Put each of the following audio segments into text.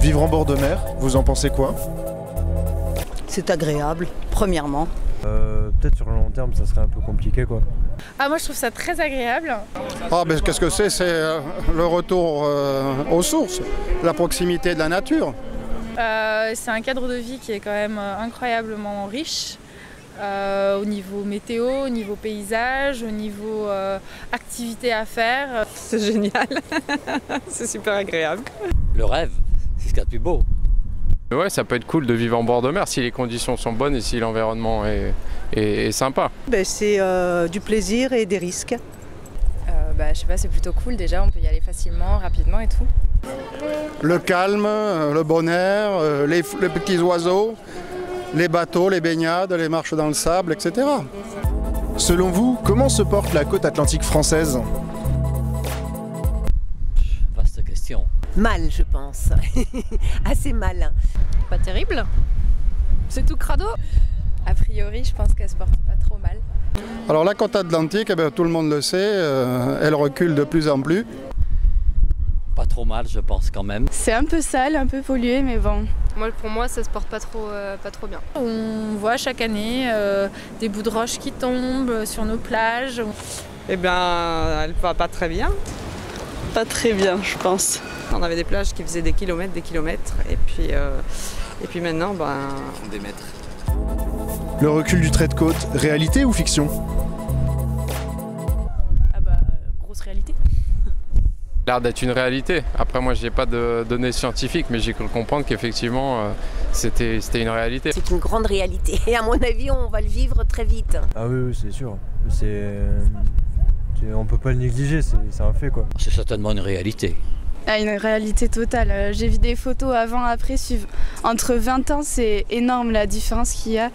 Vivre en bord de mer, vous en pensez quoi? C'est agréable, premièrement. Peut-être sur le long terme, ça serait un peu compliqué, quoi. Ah, moi je trouve ça très agréable. Ah, ben qu'est-ce que c'est? C'est le retour aux sources, la proximité de la nature. C'est un cadre de vie qui est quand même incroyablement riche. Au niveau météo, au niveau paysage, au niveau activité à faire. C'est génial, c'est super agréable. Le rêve, c'est ce qu'il y a de plus beau. Ouais, ça peut être cool de vivre en bord de mer si les conditions sont bonnes et si l'environnement est sympa. C'est du plaisir et des risques. Je sais pas, c'est plutôt cool déjà, on peut y aller facilement, rapidement et tout. Le calme, le bon air, les petits oiseaux, les bateaux, les baignades, les marches dans le sable, etc. Selon vous, comment se porte la côte atlantique française? Vaste question. Mal, je pense. Assez mal. Pas terrible. C'est tout crado. A priori, je pense qu'elle se porte pas trop mal. Alors la côte atlantique, tout le monde le sait, elle recule de plus en plus. Pas trop mal, je pense quand même. C'est un peu sale, un peu pollué, mais bon. Pour moi, ça se porte pas trop bien. On voit chaque année des bouts de roches qui tombent sur nos plages. Eh bien, elle va pas très bien. Pas très bien, je pense. On avait des plages qui faisaient des kilomètres, et puis maintenant, Des mètres. Le recul du trait de côte, réalité ou fiction? Grosse réalité. L'air d'être une réalité. Après moi j'ai pas de données scientifiques mais j'ai cru comprendre qu'effectivement c'était une réalité. C'est une grande réalité. Et à mon avis, on va le vivre très vite. Ah oui, c'est sûr. On peut pas le négliger, c'est un fait, quoi. C'est certainement une réalité. Ah, une réalité totale. J'ai vu des photos avant, après, entre 20 ans, c'est énorme la différence qu'il y a.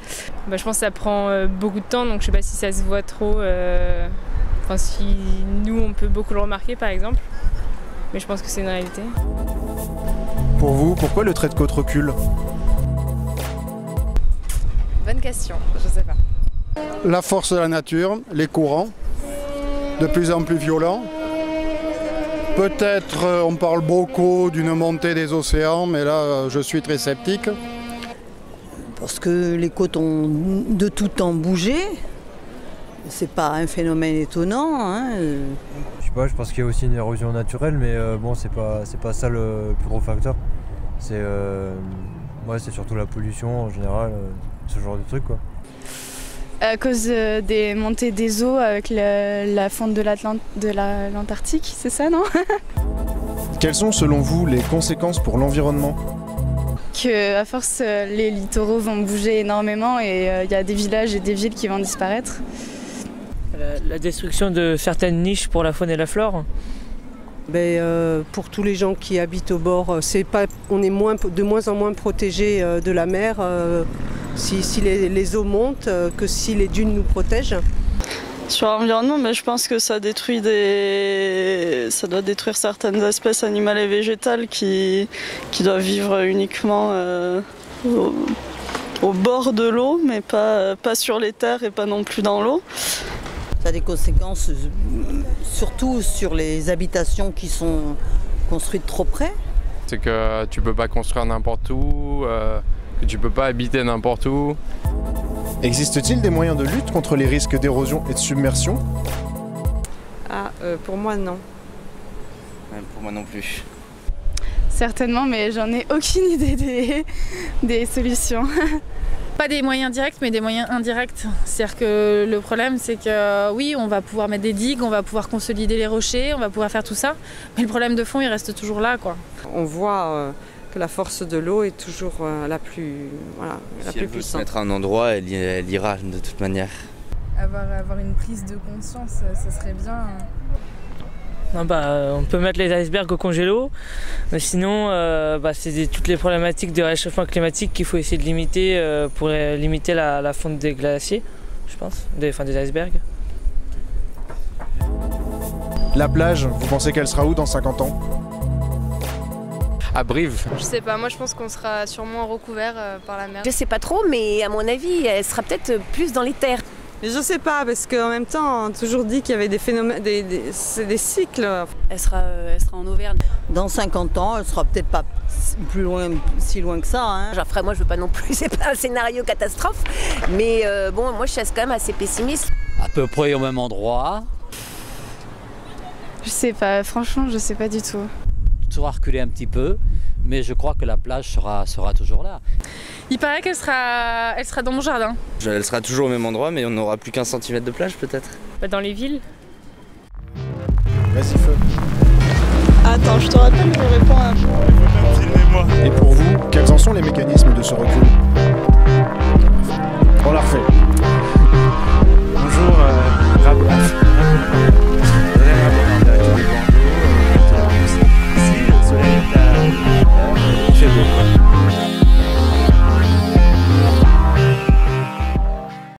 Je pense que ça prend beaucoup de temps, donc je sais pas si ça se voit trop. Si nous on peut beaucoup le remarquer par exemple, mais je pense que c'est une réalité. Pour vous, pourquoi le trait de côte recule? Bonne question, je sais pas. La force de la nature, les courants, de plus en plus violents. Peut-être on parle beaucoup d'une montée des océans, mais là je suis très sceptique. Parce que les côtes ont de tout temps bougé. C'est pas un phénomène étonnant. Je sais pas, je pense qu'il y a aussi une érosion naturelle, mais bon, c'est pas ça le plus gros facteur. C'est surtout la pollution en général, ce genre de trucs, quoi. À cause des montées des eaux avec la fonte de l'Antarctique, c'est ça, non? Quelles sont selon vous les conséquences pour l'environnement? À force, les littoraux vont bouger énormément et il y a des villages et des villes qui vont disparaître. La destruction de certaines niches pour la faune et la flore. Pour tous les gens qui habitent au bord, on est de moins en moins protégés de la mer si les eaux montent que si les dunes nous protègent. Sur l'environnement, je pense que ça doit détruire certaines espèces animales et végétales qui doivent vivre uniquement au bord de l'eau, mais pas sur les terres et pas non plus dans l'eau. Ça a des conséquences surtout sur les habitations qui sont construites trop près. C'est que tu peux pas construire n'importe où, que tu peux pas habiter n'importe où. Existe-t-il des moyens de lutte contre les risques d'érosion et de submersion? Pour moi, non. Pour moi non plus. Certainement, mais j'en ai aucune idée des solutions. Pas des moyens directs, mais des moyens indirects. C'est-à-dire que le problème, c'est que oui, on va pouvoir mettre des digues, on va pouvoir consolider les rochers, on va pouvoir faire tout ça, mais le problème de fond, il reste toujours là, quoi. On voit que la force de l'eau est toujours la plus puissante. Si elle veut se mettre à un endroit, elle ira de toute manière. Avoir une prise de conscience, ça serait bien. Non, on peut mettre les icebergs au congélo, mais sinon c'est toutes les problématiques de réchauffement climatique qu'il faut essayer de limiter pour limiter la fonte des glaciers, je pense, des icebergs. La plage, vous pensez qu'elle sera où dans 50 ans? À Brive. Je sais pas, moi je pense qu'on sera sûrement recouvert par la mer. Je sais pas trop, mais à mon avis, elle sera peut-être plus dans les terres. Mais je sais pas, parce qu'en même temps, on a toujours dit qu'il y avait des phénomènes, c'est des cycles. Elle sera en Auvergne. Dans 50 ans, elle sera peut-être pas plus loin, si loin que ça. Hein. Après, moi, je veux pas non plus, c'est pas un scénario catastrophe. Mais bon, moi, je suis quand même assez pessimiste. À peu près au même endroit. Je sais pas, franchement, je sais pas du tout. Ça va reculer un petit peu, mais je crois que la plage sera toujours là. Il paraît qu'elle sera dans mon jardin. Elle sera toujours au même endroit, mais on n'aura plus qu'1 centimètre de plage peut-être. Dans les villes. Vas-y, feu. Attends, je te rappelle, je réponds à... Et pour vous, quels en sont les mécanismes de ce recul ?